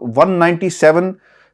197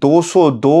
202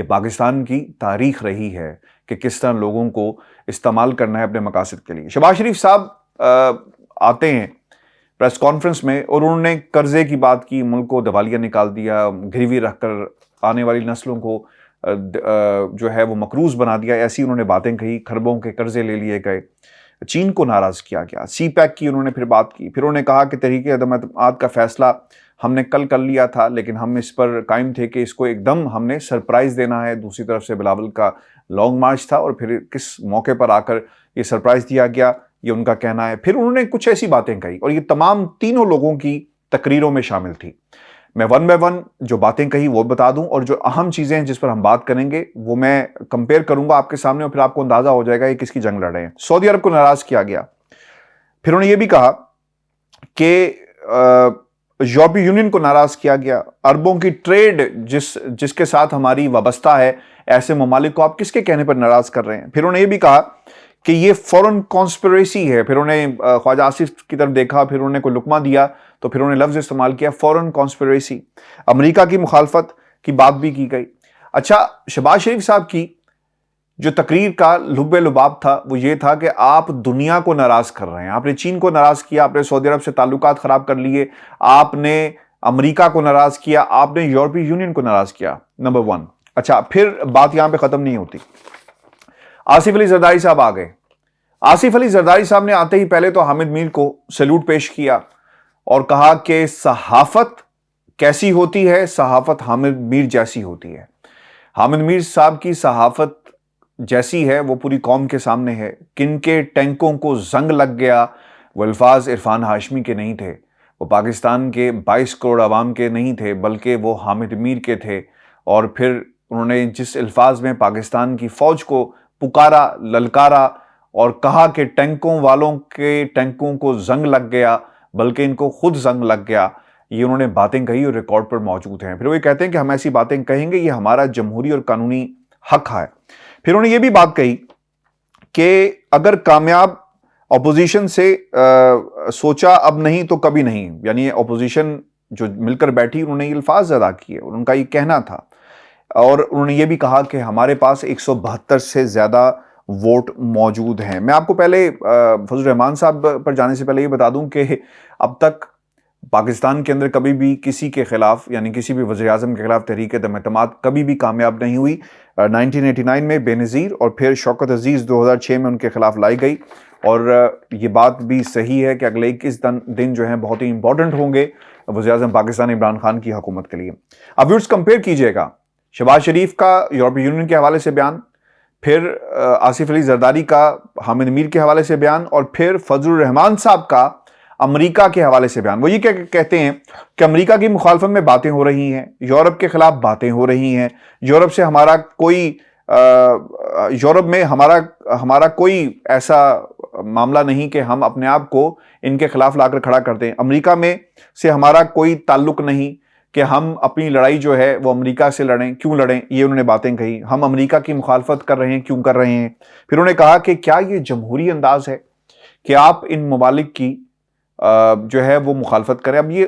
یہ پاکستان کی تاریخ رہی ہے کہ کس طرح لوگوں کو استعمال کرنا ہے اپنے مقاصد کے لیے۔ شہباز شریف صاحب آتے ہیں پریس کانفرنس میں اور انہوں نے قرضے کی بات کی، ملک کو دیوالیہ نکال دیا، گروی رکھ کر آنے والی نسلوں کو جو ہے وہ مقروض بنا دیا، ایسی انہوں نے باتیں کہی، کھربوں کے قرضے لے لیے گئے، چین کو ناراض کیا گیا، سی پیک کی انہوں نے پھر بات کی، پھر انہوں نے کہا کہ تحریک عدم اعتماد کا فیصلہ ہم نے کل کر لیا تھا لیکن ہم اس پر قائم تھے کہ اس کو ایک دم ہم نے سرپرائز دینا ہے۔ دوسری طرف سے بلاول کا لانگ مارچ تھا اور پھر کس موقع پر آ کر یہ سرپرائز دیا گیا، یہ ان کا کہنا ہے۔ پھر انہوں نے کچھ ایسی باتیں کہی اور یہ تمام تینوں لوگوں کی تقریروں میں شامل تھی۔ میں ون بائی ون جو باتیں کہی وہ بتا دوں اور جو اہم چیزیں ہیں جس پر ہم بات کریں گے وہ میں کمپیئر کروں گا آپ کے سامنے اور پھر آپ کو اندازہ ہو جائے گا یہ کس کی جنگ لڑ رہے ہیں۔ سعودی عرب کو ناراض کیا گیا، پھر انہوں نے یہ بھی کہا کہ یورپی یونین کو ناراض کیا گیا، عربوں کی ٹریڈ جس کے ساتھ ہماری وابستہ ہے، ایسے ممالک کو آپ کس کے کہنے پر ناراض کر رہے ہیں۔ پھر انہوں نے یہ بھی کہا کہ یہ فورن کانسپریسی ہے، پھر انہوں نے خواجہ آصف کی طرف دیکھا، پھر انہوں نے کوئی لقمہ دیا تو پھر انہوں نے لفظ استعمال کیا فورن کانسپریسی۔ امریکہ کی مخالفت کی بات بھی کی گئی۔ اچھا، شہباز شریف صاحب کی جو تقریر کا لب لباب تھا وہ یہ تھا کہ آپ دنیا کو ناراض کر رہے ہیں، آپ نے چین کو ناراض کیا، آپ نے سعودی عرب سے تعلقات خراب کر لیے، آپ نے امریکہ کو ناراض کیا، آپ نے یورپی یونین کو ناراض کیا، نمبر ون۔ اچھا، پھر بات یہاں پہ ختم نہیں ہوتی، آصف علی زرداری صاحب آ گئے۔ آصف علی زرداری صاحب نے آتے ہی پہلے تو حامد میر کو سیلوٹ پیش کیا اور کہا کہ صحافت کیسی ہوتی ہے، صحافت حامد میر جیسی ہوتی ہے۔ حامد میر صاحب کی صحافت جیسی ہے وہ پوری قوم کے سامنے ہے۔ کن کے ٹینکوں کو زنگ لگ گیا، وہ الفاظ عرفان ہاشمی کے نہیں تھے، وہ پاکستان کے 22 کروڑ عوام کے نہیں تھے، بلکہ وہ حامد میر کے تھے۔ اور پھر انہوں نے جس الفاظ میں پاکستان کی فوج کو پکارا، للکارا اور کہا کہ ٹینکوں والوں کے ٹینکوں کو زنگ لگ گیا بلکہ ان کو خود زنگ لگ گیا، یہ انہوں نے باتیں کہی اور ریکارڈ پر موجود ہیں۔ پھر وہ کہتے ہیں کہ ہم ایسی باتیں کہیں گے، یہ ہمارا جمہوری اور قانونی حق ہے۔ پھر انہوں نے یہ بھی بات کہی کہ اگر کامیاب اپوزیشن سے سوچا اب نہیں تو کبھی نہیں، یعنی اپوزیشن جو مل کر بیٹھی انہوں نے یہ الفاظ ادا کیے اور ان کا یہ کہنا تھا۔ اور انہوں نے یہ بھی کہا کہ ہمارے پاس 172 سے زیادہ ووٹ موجود ہیں۔ میں آپ کو پہلے فضل الرحمان صاحب پر جانے سے پہلے یہ بتا دوں کہ اب تک پاکستان کے اندر کبھی بھی کسی کے خلاف، یعنی کسی بھی وزیر اعظم کے خلاف تحریک عدم اعتماد کبھی بھی کامیاب نہیں ہوئی۔ 1989 میں بے نظیر اور پھر شوکت عزیز 2006 میں ان کے خلاف لائی گئی، اور یہ بات بھی صحیح ہے کہ اگلے 21 دن جو ہیں بہت ہی امپورٹنٹ ہوں گے وزیر اعظم پاکستان عمران خان کی حکومت کے لیے۔ اب ویورز کمپیئر کیجئے گا شہباز شریف کا یورپی یونین کے حوالے سے بیان، پھر آصف علی زرداری کا حامد میر کے حوالے سے بیان، اور پھر فضل الرحمان صاحب کا امریکہ کے حوالے سے بیان۔ وہ یہ کہتے ہیں کہ امریکہ کی مخالفت میں باتیں ہو رہی ہیں، یورپ کے خلاف باتیں ہو رہی ہیں، یورپ سے ہمارا کوئی یورپ میں ہمارا کوئی ایسا معاملہ نہیں کہ ہم اپنے آپ کو ان کے خلاف لا کر کھڑا کر دیں، امریکہ میں سے ہمارا کوئی تعلق نہیں کہ ہم اپنی لڑائی جو ہے وہ امریکہ سے لڑیں، کیوں لڑیں، یہ انہوں نے باتیں کہی۔ ہم امریکہ کی مخالفت کر رہے ہیں، کیوں کر رہے ہیں۔ پھر انہوں نے کہا کہ کیا یہ جمہوری انداز ہے کہ آپ ان ممالک کی جو ہے وہ مخالفت کریں۔ اب یہ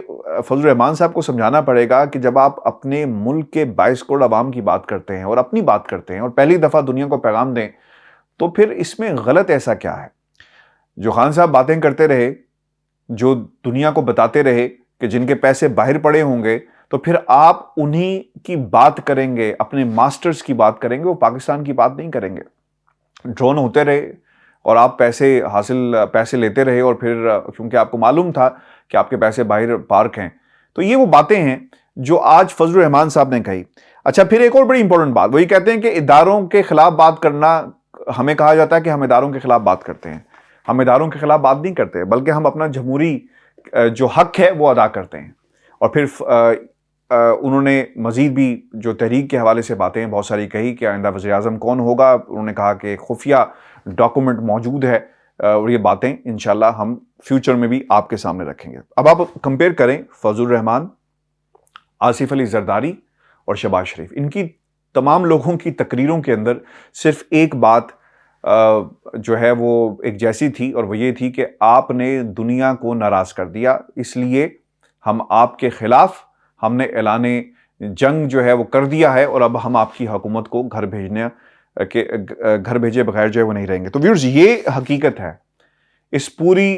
فضل الرحمان صاحب کو سمجھانا پڑے گا کہ جب آپ اپنے ملک کے 22 کروڑ عوام کی بات کرتے ہیں اور اپنی بات کرتے ہیں اور پہلی دفعہ دنیا کو پیغام دیں تو پھر اس میں غلط ایسا کیا ہے؟ جو خان صاحب باتیں کرتے رہے، جو دنیا کو بتاتے رہے کہ جن کے پیسے باہر پڑے ہوں گے، تو پھر آپ انہی کی بات کریں گے، اپنے ماسٹرز کی بات کریں گے، وہ پاکستان کی بات نہیں کریں گے۔ ڈرون ہوتے رہے اور آپ پیسے لیتے رہے، اور پھر کیونکہ آپ کو معلوم تھا کہ آپ کے پیسے باہر پارک ہیں، تو یہ وہ باتیں ہیں جو آج فضل الرحمان صاحب نے کہی۔ اچھا، پھر ایک اور بڑی امپورٹنٹ بات، وہ یہ کہتے ہیں کہ اداروں کے خلاف بات کرنا، ہمیں کہا جاتا ہے کہ ہم اداروں کے خلاف بات کرتے ہیں۔ ہم اداروں کے خلاف بات نہیں کرتے بلکہ ہم اپنا جمہوری جو حق ہے وہ ادا کرتے ہیں۔ اور پھر انہوں نے مزید بھی جو تحریک کے حوالے سے باتیں بہت ساری کہی کہ آئندہ وزیر اعظم کون ہوگا۔ انہوں نے کہا کہ خفیہ ڈاکومنٹ موجود ہے، اور یہ باتیں انشاءاللہ ہم فیوچر میں بھی آپ کے سامنے رکھیں گے۔ اب آپ کمپیئر کریں فضل الرحمان، آصف علی زرداری اور شہباز شریف، ان کی تمام لوگوں کی تقریروں کے اندر صرف ایک بات جو ہے وہ ایک جیسی تھی، اور وہ یہ تھی کہ آپ نے دنیا کو ناراض کر دیا، اس لیے ہم آپ کے خلاف ہم نے اعلان جنگ جو ہے وہ کر دیا ہے اور اب ہم آپ کی حکومت کو گھر بھیجے بغیر جو ہے وہ نہیں رہیں گے. تو ویورز یہ حقیقت ہے اس پوری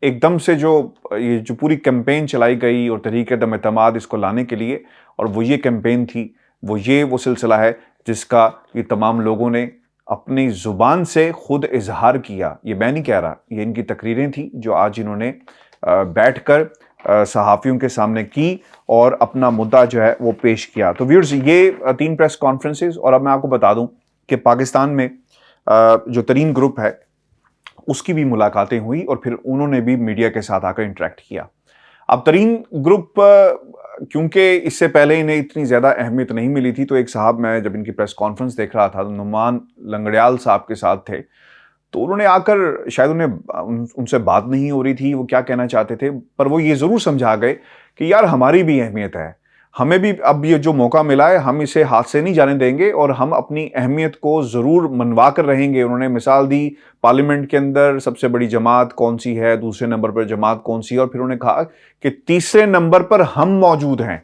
ایک دم سے یہ جو پوری کیمپین چلائی گئی اور تحریک عدم اعتماد اس کو لانے کے لیے، اور وہ یہ کیمپین تھی، وہ سلسلہ ہے جس کا یہ تمام لوگوں نے اپنی زبان سے خود اظہار کیا. یہ میں نہیں کہہ رہا، یہ ان کی تقریریں تھیں جو آج انہوں نے بیٹھ کر صحافیوں کے سامنے کی اور اپنا مدعا جو ہے وہ پیش کیا. تو ویورز یہ 3 پریس کانفرنسز، اور اب میں آپ کو بتا دوں کہ پاکستان میں جو ترین گروپ ہے اس کی بھی ملاقاتیں ہوئی اور پھر انہوں نے بھی میڈیا کے ساتھ آ کر انٹریکٹ کیا. اب ترین گروپ کیونکہ اس سے پہلے انہیں اتنی زیادہ اہمیت نہیں ملی تھی، تو ایک صاحب، میں جب ان کی پریس کانفرنس دیکھ رہا تھا تو نعمان لنگڑیال صاحب کے ساتھ تھے، تو انہوں نے آ کر شاید ان سے بات نہیں ہو رہی تھی وہ کیا کہنا چاہتے تھے، پر وہ یہ ضرور سمجھا گئے کہ یار ہماری بھی اہمیت ہے، ہمیں بھی اب یہ جو موقع ملا ہے ہم اسے ہاتھ سے نہیں جانے دیں گے اور ہم اپنی اہمیت کو ضرور منوا کر رہیں گے. انہوں نے مثال دی پارلیمنٹ کے اندر سب سے بڑی جماعت کون سی ہے، دوسرے نمبر پر جماعت کون سی ہے، اور پھر انہوں نے کہا کہ تیسرے نمبر پر ہم موجود ہیں،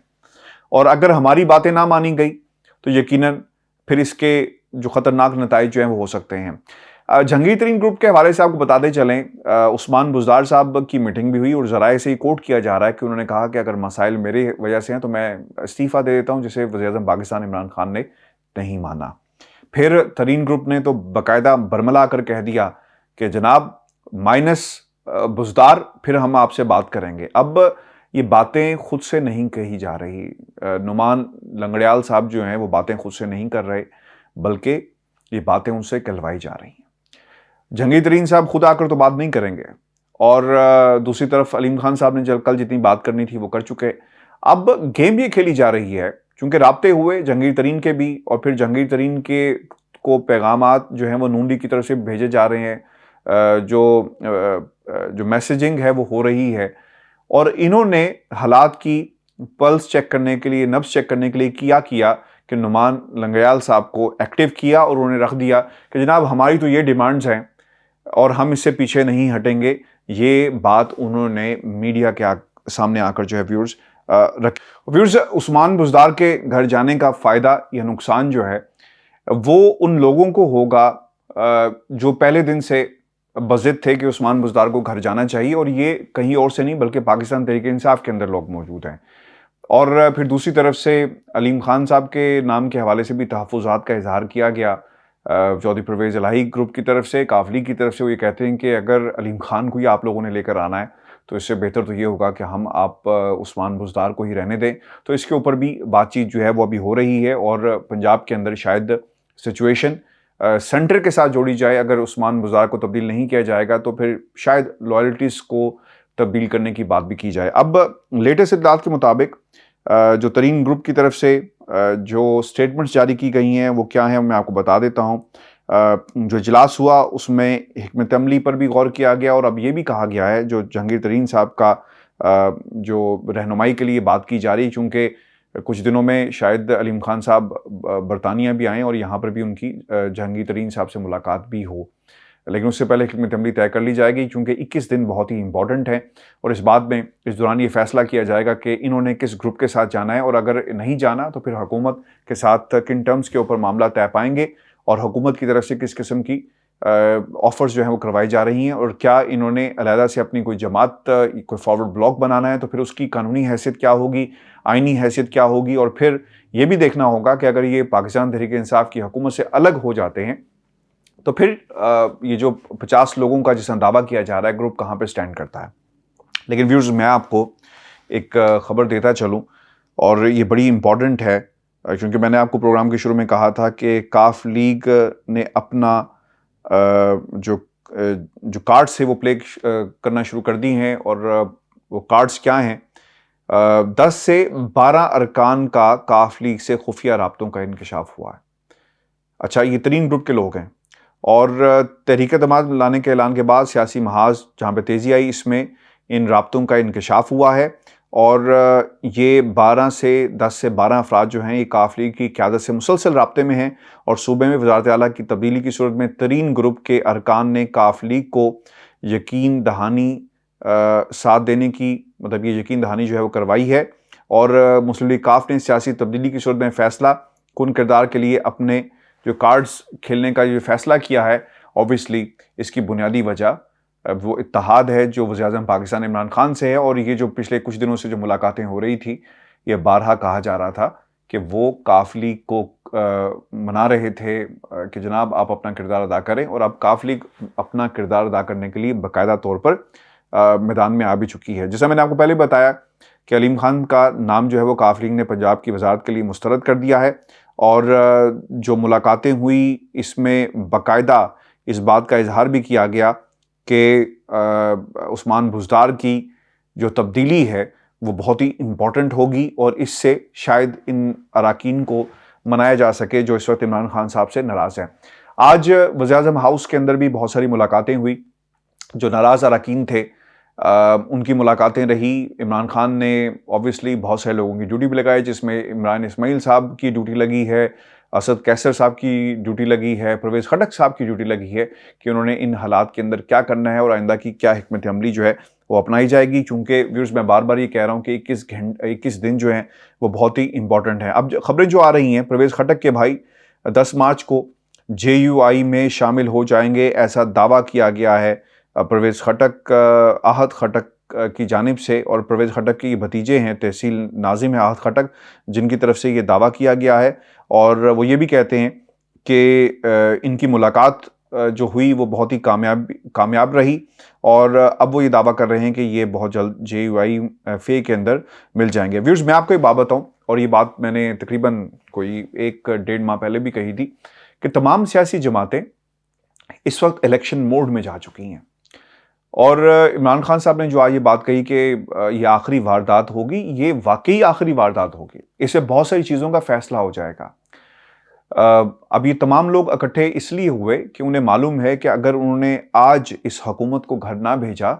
اور اگر ہماری باتیں نہ مانی گئی تو یقیناً پھر اس کے جو خطرناک نتائج جو ہیں وہ ہو سکتے ہیں. جہانگیر ترین گروپ کے حوالے سے آپ کو بتاتے چلیں، عثمان بزدار صاحب کی میٹنگ بھی ہوئی اور ذرائع سے ہی کوٹ کیا جا رہا ہے کہ انہوں نے کہا کہ اگر مسائل میرے وجہ سے ہیں تو میں استعفیٰ دے دیتا ہوں، جسے وزیر اعظم پاکستان عمران خان نے نہیں مانا. پھر ترین گروپ نے تو باقاعدہ برملا کر کہہ دیا کہ جناب مائنس بزدار پھر ہم آپ سے بات کریں گے. اب یہ باتیں خود سے نہیں کہی جا رہی، نعمان لنگڑیال صاحب جو ہیں وہ باتیں خود سے نہیں کر رہے، بلکہ یہ باتیں ان سے کہلوائی جا رہی ہیں. جہانگیر ترین صاحب خود آ کر تو بات نہیں کریں گے، اور دوسری طرف علیم خان صاحب نے کل جتنی بات کرنی تھی وہ کر چکے. اب گیم یہ کھیلی جا رہی ہے چونکہ رابطے ہوئے جہانگیر ترین کے بھی، اور پھر جہانگیر ترین کو پیغامات جو ہیں وہ نون لیگ کی طرف سے بھیجے جا رہے ہیں، جو میسیجنگ ہے وہ ہو رہی ہے، اور انہوں نے حالات کی پلس چیک کرنے کے لیے، نبض چیک کرنے کے لیے کیا کہ نعمان لنگڑیال صاحب کو ایکٹیو کیا اور انہوں نے رکھ دیا کہ جناب ہماری تو یہ ڈیمانڈز ہیں اور ہم اس سے پیچھے نہیں ہٹیں گے. یہ بات انہوں نے میڈیا کے سامنے آ کر جو ہے ویورز عثمان بزدار کے گھر جانے کا فائدہ یا نقصان جو ہے وہ ان لوگوں کو ہوگا جو پہلے دن سے بضد تھے کہ عثمان بزدار کو گھر جانا چاہیے، اور یہ کہیں اور سے نہیں بلکہ پاکستان تحریک انصاف کے اندر لوگ موجود ہیں. اور پھر دوسری طرف سے علیم خان صاحب کے نام کے حوالے سے بھی تحفظات کا اظہار کیا گیا چودھری پرویز الہی گروپ کی طرف سے، کاف لیگ کی طرف سے. وہ یہ کہتے ہیں کہ اگر علیم خان کو ہی آپ لوگوں نے لے کر آنا ہے تو اس سے بہتر تو یہ ہوگا کہ ہم آپ عثمان بزدار کو ہی رہنے دیں. تو اس کے اوپر بھی بات چیت جو ہے وہ ابھی ہو رہی ہے، اور پنجاب کے اندر شاید سچویشن سینٹر کے ساتھ جوڑی جائے. اگر عثمان بزدار کو تبدیل نہیں کیا جائے گا تو پھر شاید لائلٹیز کو تبدیل کرنے کی بات بھی کی جائے. اب لیٹسٹ اطلاعات کے مطابق جو ترین گروپ کی طرف سے جو سٹیٹمنٹس جاری کی گئی ہیں وہ کیا ہیں میں آپ کو بتا دیتا ہوں. جو اجلاس ہوا اس میں حکمت عملی پر بھی غور کیا گیا، اور اب یہ بھی کہا گیا ہے جو جہانگیر ترین صاحب کا جو رہنمائی کے لیے بات کی جا رہی، چونکہ کچھ دنوں میں شاید علیم خان صاحب برطانیہ بھی آئیں اور یہاں پر بھی ان کی جہانگیر ترین صاحب سے ملاقات بھی ہو، لیکن اس سے پہلے حکمت عملی طے کر لی جائے گی چونکہ 21 دن بہت ہی امپورٹنٹ ہیں، اور اس بات میں اس دوران یہ فیصلہ کیا جائے گا کہ انہوں نے کس گروپ کے ساتھ جانا ہے، اور اگر نہیں جانا تو پھر حکومت کے ساتھ کن ٹرمز کے اوپر معاملہ طے پائیں گے، اور حکومت کی طرف سے کس قسم کی آفرز جو ہیں وہ کروائی جا رہی ہیں، اور کیا انہوں نے علیحدہ سے اپنی کوئی جماعت کوئی فارورڈ بلاک بنانا ہے تو پھر اس کی قانونی حیثیت کیا ہوگی، آئینی حیثیت کیا ہوگی. اور پھر یہ بھی دیکھنا ہوگا کہ اگر یہ پاکستان تحریک انصاف کی حکومت سے الگ ہو جاتے ہیں تو پھر یہ جو 50 لوگوں کا جس طرح دعویٰ کیا جا رہا ہے گروپ کہاں پہ سٹینڈ کرتا ہے. لیکن ویورز میں آپ کو ایک خبر دیتا چلوں، اور یہ بڑی امپورٹنٹ ہے کیونکہ میں نے آپ کو پروگرام کے شروع میں کہا تھا کہ کاف لیگ نے اپنا جو کارڈز تھے وہ پلے کرنا شروع کر دی ہیں، اور وہ کارڈز کیا ہیں؟ 10 سے 12 ارکان کا کاف لیگ سے خفیہ رابطوں کا انکشاف ہوا ہے. اچھا، یہ ترین گروپ کے لوگ ہیں، اور تحریک اعتماد لانے کے اعلان کے بعد سیاسی محاذ جہاں پہ تیزی آئی اس میں ان رابطوں کا انکشاف ہوا ہے، اور یہ 10 سے 12 افراد جو ہیں یہ کاف لیگ کی قیادت سے مسلسل رابطے میں ہیں، اور صوبے میں وزارت اعلیٰ کی تبدیلی کی صورت میں ترین گروپ کے ارکان نے کاف لیگ کو یقین دہانی ساتھ دینے کی، مطلب یہ یقین دہانی جو ہے وہ کروائی ہے، اور مسلم لیگ کاف نے سیاسی تبدیلی کی صورت میں فیصلہ کن کردار کے لیے اپنے جو کارڈز کھیلنے کا جو فیصلہ کیا ہے، اوبیسلی اس کی بنیادی وجہ وہ اتحاد ہے جو وزیر اعظم پاکستان عمران خان سے ہے. اور یہ جو پچھلے کچھ دنوں سے جو ملاقاتیں ہو رہی تھی، یہ بارہا کہا جا رہا تھا کہ وہ کاف لیگ کو منا رہے تھے کہ جناب آپ اپنا کردار ادا کریں، اور اب کاف لیگ اپنا کردار ادا کرنے کے لیے باقاعدہ طور پر میدان میں آ بھی چکی ہے. جیسا میں نے آپ کو پہلے بتایا کہ علیم خان کا نام جو ہے وہ کاف لیگ نے پنجاب کی وزارت کے لیے مسترد کر دیا ہے، اور جو ملاقاتیں ہوئی اس میں باقاعدہ اس بات کا اظہار بھی کیا گیا کہ عثمان بزدار کی جو تبدیلی ہے وہ بہت ہی امپورٹنٹ ہوگی، اور اس سے شاید ان اراکین کو منایا جا سکے جو اس وقت عمران خان صاحب سے ناراض ہیں. آج وزیر اعظم ہاؤس کے اندر بھی بہت ساری ملاقاتیں ہوئی. جو ناراض اراکین تھے ان کی ملاقاتیں رہی. عمران خان نے اوبیسلی بہت سارے لوگوں کی ڈیوٹی بھی لگائی، جس میں عمران اسماعیل صاحب کی ڈیوٹی لگی ہے، اسد کیسر صاحب کی ڈیوٹی لگی ہے، پرویز خٹک صاحب کی ڈیوٹی لگی ہے کہ انہوں نے ان حالات کے اندر کیا کرنا ہے اور آئندہ کی کیا حکمت عملی جو ہے وہ اپنائی جائے گی. چونکہ ویورز میں بار بار یہ کہہ رہا ہوں کہ 21 دن جو ہیں وہ بہت ہی امپورٹنٹ ہیں. اب خبریں جو آ رہی ہیں، پرویز خٹک کے بھائی 10 مارچ کو JUI میں شامل ہو جائیں گے، ایسا دعویٰ کیا گیا ہے پرویز خٹک احد خٹک کی جانب سے. اور پرویز خٹک کے بھتیجے ہیں، تحصیل ناظم ہے احد خٹک، جن کی طرف سے یہ دعویٰ کیا گیا ہے. اور وہ یہ بھی کہتے ہیں کہ ان کی ملاقات جو ہوئی وہ بہت ہی کامیاب رہی، اور اب وہ یہ دعویٰ کر رہے ہیں کہ یہ بہت جلد JUI فے کے اندر مل جائیں گے. ویورز میں آپ کو ایک بات بتاؤں، اور یہ بات میں نے تقریباً کوئی 1-1.5 ماہ پہلے بھی کہی تھی کہ تمام سیاسی جماعتیں اس وقت الیکشن موڈ میں جا چکی ہیں. اور عمران خان صاحب نے جو آج یہ بات کہی کہ یہ آخری واردات ہوگی، یہ واقعی آخری واردات ہوگی. اس سے بہت ساری چیزوں کا فیصلہ ہو جائے گا. اب یہ تمام لوگ اکٹھے اس لیے ہوئے کہ انہیں معلوم ہے کہ اگر انہوں نے آج اس حکومت کو گھر نہ بھیجا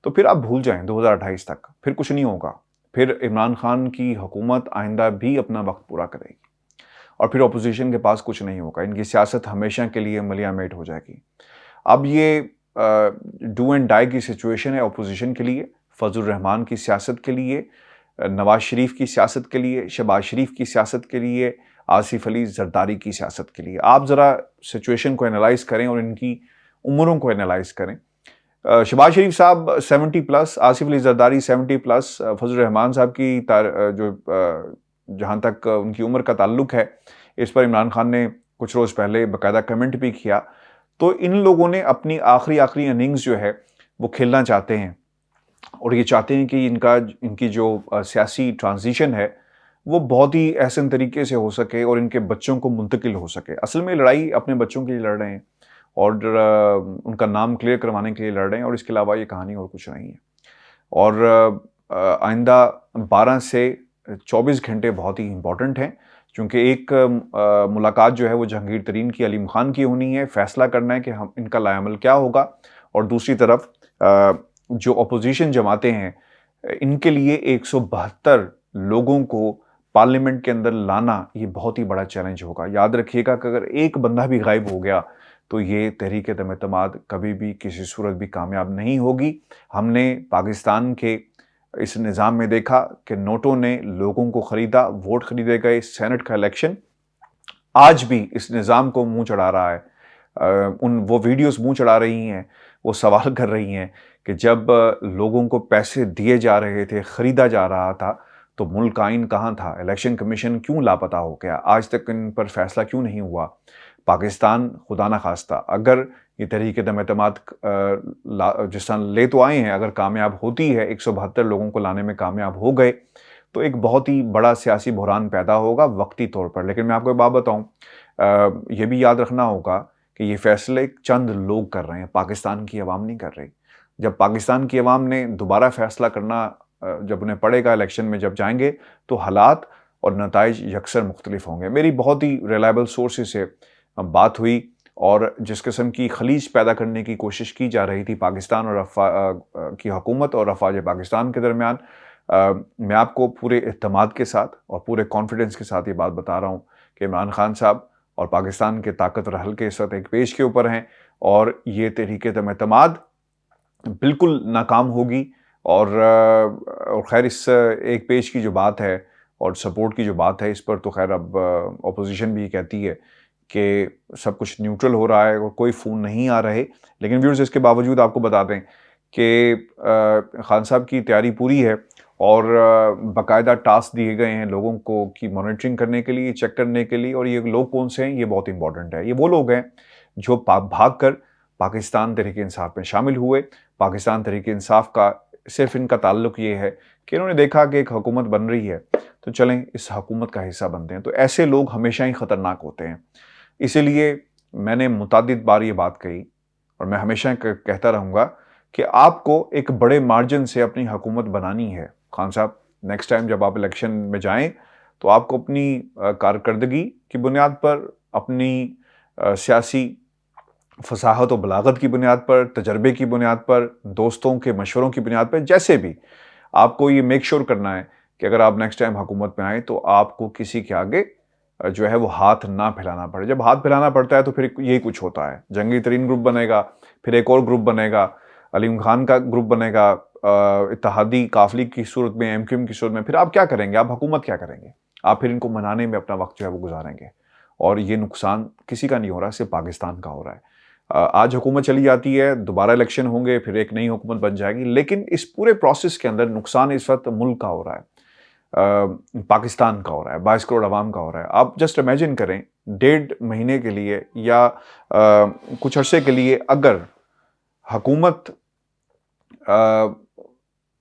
تو پھر آپ بھول جائیں 2028 تک، پھر کچھ نہیں ہوگا. پھر عمران خان کی حکومت آئندہ بھی اپنا وقت پورا کرے گی، اور پھر اپوزیشن کے پاس کچھ نہیں ہوگا. ان کی سیاست ہمیشہ کے لیے ملیا میٹ ہو جائے گی. اب یہ ڈو اینڈ ڈائی کی سچویشن ہے اپوزیشن کے لیے، فضل الرحمان کی سیاست کے لیے، نواز شریف کی سیاست کے لیے، شہباز شریف کی سیاست کے لیے، آصف علی زرداری کی سیاست کے لیے. آپ ذرا سچویشن کو انالائز کریں اور ان کی عمروں کو انالائز کریں. شہباز شریف صاحب 70+، آصف علی زرداری 70+، فضل الرحمان صاحب کی جو جہاں تک ان کی عمر کا تعلق ہے اس پر عمران خان نے کچھ روز پہلے باقاعدہ کمنٹ بھی کیا. تو ان لوگوں نے اپنی آخری اننگز جو ہے وہ کھیلنا چاہتے ہیں، اور یہ چاہتے ہیں کہ ان کی جو سیاسی ٹرانزیشن ہے وہ بہت ہی احسن طریقے سے ہو سکے اور ان کے بچوں کو منتقل ہو سکے. اصل میں لڑائی اپنے بچوں کے لیے لڑ رہے ہیں اور ان کا نام کلیئر کروانے کے لیے لڑ رہے ہیں، اور اس کے علاوہ یہ کہانی اور کچھ نہیں ہے. اور آئندہ 12 سے 24 گھنٹے بہت ہی امپورٹنٹ ہیں، چونکہ ایک ملاقات جو ہے وہ جہانگیر ترین کی علیم خان کی ہونی ہے، فیصلہ کرنا ہے کہ ان کا لائے عمل کیا ہوگا. اور دوسری طرف جو اپوزیشن جماعتیں ہیں ان کے لیے 172 لوگوں کو پارلیمنٹ کے اندر لانا یہ بہت ہی بڑا چیلنج ہوگا. یاد رکھیے گا کہ اگر ایک بندہ بھی غائب ہو گیا تو یہ تحریک دم اعتماد کبھی بھی کسی صورت بھی کامیاب نہیں ہوگی. ہم نے پاکستان کے اس نظام میں دیکھا کہ نوٹوں نے لوگوں کو خریدا، ووٹ خریدے گئے، سینٹ کا الیکشن آج بھی اس نظام کو منہ چڑھا رہا ہے. وہ ویڈیوز منہ چڑھا رہی ہیں، وہ سوال کر رہی ہیں کہ جب لوگوں کو پیسے دیے جا رہے تھے، خریدا جا رہا تھا، تو ملک آئین کہاں تھا؟ الیکشن کمیشن کیوں لاپتہ ہو گیا؟ آج تک ان پر فیصلہ کیوں نہیں ہوا؟ پاکستان خدا نہ خواستہ اگر یہ تحریک دم اعتماد جس طرح لے تو آئے ہیں، اگر کامیاب ہوتی ہے، 172 لوگوں کو لانے میں کامیاب ہو گئے تو ایک بہت ہی بڑا سیاسی بحران پیدا ہوگا وقتی طور پر. لیکن میں آپ کو ایک بات بتاؤں، یہ بھی یاد رکھنا ہوگا کہ یہ فیصلے چند لوگ کر رہے ہیں، پاکستان کی عوام نہیں کر رہی. جب پاکستان کی عوام نے دوبارہ فیصلہ کرنا جب انہیں پڑے گا، الیکشن میں جب جائیں گے تو حالات اور نتائج یکسر مختلف ہوں گے. میری بہت ہی ریلائبل سورسز سے بات ہوئی، اور جس قسم کی خلیج پیدا کرنے کی کوشش کی جا رہی تھی پاکستان اور کی حکومت اور افواج پاکستان کے درمیان، میں آپ کو پورے اعتماد کے ساتھ اور پورے کانفیڈنس کے ساتھ یہ بات بتا رہا ہوں کہ عمران خان صاحب اور پاکستان کے طاقتور حلقے اس وقت ایک پیج کے اوپر ہیں، اور یہ تحریک دم اعتماد بالکل ناکام ہوگی اور خیر اس ایک پیج کی جو بات ہے اور سپورٹ کی جو بات ہے اس پر تو خیر اب اپوزیشن بھی کہتی ہے کہ سب کچھ نیوٹرل ہو رہا ہے اور کوئی فون نہیں آ رہے، لیکن ویورز اس کے باوجود آپ کو بتا دیں کہ خان صاحب کی تیاری پوری ہے اور باقاعدہ ٹاسک دیے گئے ہیں لوگوں کو کی مانیٹرنگ کرنے کے لیے، چیک کرنے کے لیے، اور یہ لوگ کون سے ہیں یہ بہت امپورٹنٹ ہے۔ یہ وہ لوگ ہیں جو بھاگ کر پاکستان تحریک انصاف میں شامل ہوئے۔ پاکستان تحریک انصاف کا صرف ان کا تعلق یہ ہے کہ انہوں نے دیکھا کہ ایک حکومت بن رہی ہے تو چلیں اس حکومت کا حصہ بنتے ہیں، تو ایسے لوگ ہمیشہ ہی خطرناک ہوتے ہیں۔ اسی لیے میں نے متعدد بار یہ بات کہی اور میں ہمیشہ کہتا رہوں گا کہ آپ کو ایک بڑے مارجن سے اپنی حکومت بنانی ہے۔ خان صاحب نیکسٹ ٹائم جب آپ الیکشن میں جائیں تو آپ کو اپنی کارکردگی کی بنیاد پر، اپنی سیاسی فصاحت و بلاغت کی بنیاد پر، تجربے کی بنیاد پر، دوستوں کے مشوروں کی بنیاد پر، جیسے بھی آپ کو یہ میک شور کرنا ہے کہ اگر آپ نیکسٹ ٹائم حکومت میں آئیں تو آپ کو کسی کے آگے جو ہے وہ ہاتھ نہ پھیلانا پڑے۔ جب ہاتھ پھیلانا پڑتا ہے تو پھر یہی کچھ ہوتا ہے، جنگی ترین گروپ بنے گا، پھر ایک اور گروپ بنے گا، علیم خان کا گروپ بنے گا، اتحادی قافلے کی صورت میں، ایم کیو ایم کی صورت میں، پھر آپ کیا کریں گے؟ آپ حکومت کیا کریں گے؟ آپ پھر ان کو منانے میں اپنا وقت جو ہے وہ گزاریں گے، اور یہ نقصان کسی کا نہیں ہو رہا، صرف پاکستان کا ہو رہا ہے۔ آج حکومت چلی جاتی ہے، دوبارہ الیکشن ہوں گے، پھر ایک نئی حکومت بن جائے گی، لیکن اس پورے پروسیس کے اندر نقصان اس وقت ملک کا ہو رہا ہے، پاکستان کا ہو رہا ہے، 22 کروڑ عوام کا ہو رہا ہے۔ آپ جسٹ امیجن کریں 1.5 مہینے کے لیے یا کچھ عرصے کے لیے اگر حکومت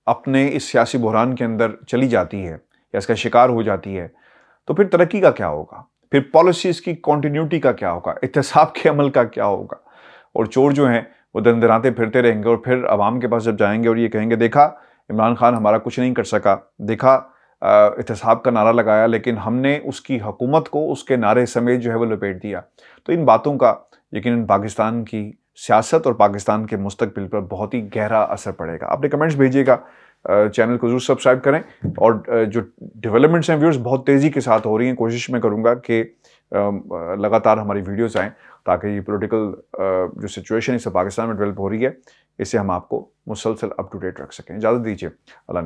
اپنے اس سیاسی بحران کے اندر چلی جاتی ہے یا اس کا شکار ہو جاتی ہے تو پھر ترقی کا کیا ہوگا؟ پھر پالیسیز کی کنٹینیوٹی کا کیا ہوگا؟ احتساب کے عمل کا کیا ہوگا؟ اور چور جو ہیں وہ دندراتے پھرتے رہیں گے اور پھر عوام کے پاس جب جائیں گے اور یہ کہیں گے دیکھا عمران خان ہمارا کچھ نہیں کر سکا، دیکھا احتساب کا نعرہ لگایا لیکن ہم نے اس کی حکومت کو اس کے نعرے سمیت جو ہے وہ لپیٹ دیا، تو ان باتوں کا یقیناً پاکستان کی سیاست اور پاکستان کے مستقبل پر بہت ہی گہرا اثر پڑے گا۔ اپنے کمنٹس بھیجیے گا، چینل کو ضرور سبسکرائب کریں، اور جو ڈیولپمنٹس ہیں ویورز بہت تیزی کے ساتھ ہو رہی ہیں، کوشش میں کروں گا کہ لگاتار ہماری ویڈیوز آئیں تاکہ یہ پولیٹیکل جو سچویشن اس سے پاکستان میں ڈیولپ ہو رہی ہے اس سے ہم آپ کو مسلسل اپ ٹو ڈیٹ رکھ سکیں۔ اجازت دیجیے، اللہ